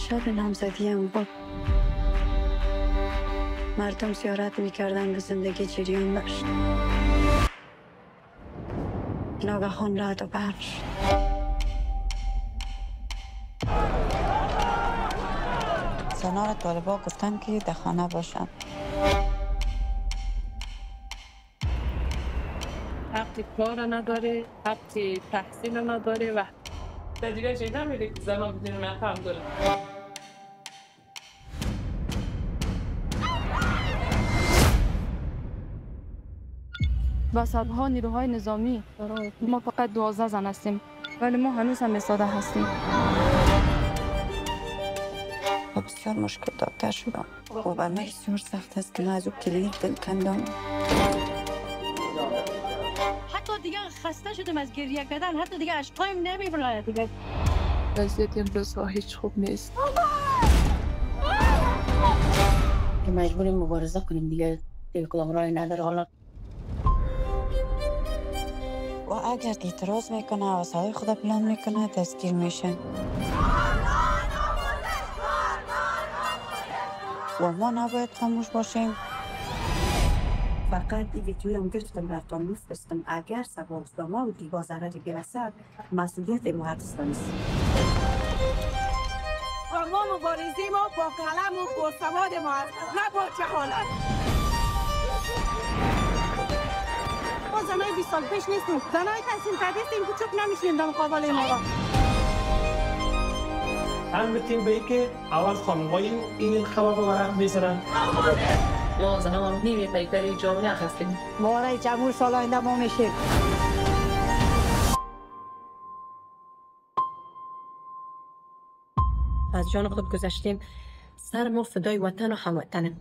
شب نامزدی هم بود. مردم زیارت میکردن به زندگی جریان داشت. ناگهان رعد و برق شد. زنان طالبا گفتن که در خانه باشن. حق کار نداره، حق تحصیل نداره و دیگه چیز نمیده که زنان بدون مفهم داره. با صدها نیروهای نظامی ما فقط 12 زن هستیم ولی ما هنوز هم ایستاده هستیم. بسیار مشکل داشته شدم و بر من بسیار سخت است که من از او کلید دل کندم. حتی دیگه خسته شدم از گریه کردن، حتی دیگه اشکایم نمیبره دیگه. وضعیت این روزها هیچ خوب نیست. که مجبوریم مبارزه کنیم دیگه کدام راهی نداره. حالا و اگر اعتراض میکنه و صدای خود بلند میکنه دستگیر میشه. و ما نباید خاموش باشیم. فقط این ویدیوی هم گرفتم براتون میفرستم. اگر سبب به ما و دیگه ضرری برسد مسئولیت ما هست نیست. ما مبارزی ما با قلم و با سواد ما هست، نه با جهالت. ما زنای 20 سال پیش نیستیم، زنای تحصیل کرده هستیم که چوب نمیشیم در مقابل ما. هم بتیم به که اول خانم‌های این خبر رو برام می‌زنن. ما زنان نیمه پیکری جامعه هستیم. ما رای جمهور سال آینده ما میشیم. از جان خود گذشتیم، سر ما فدای وطن و هموطنه.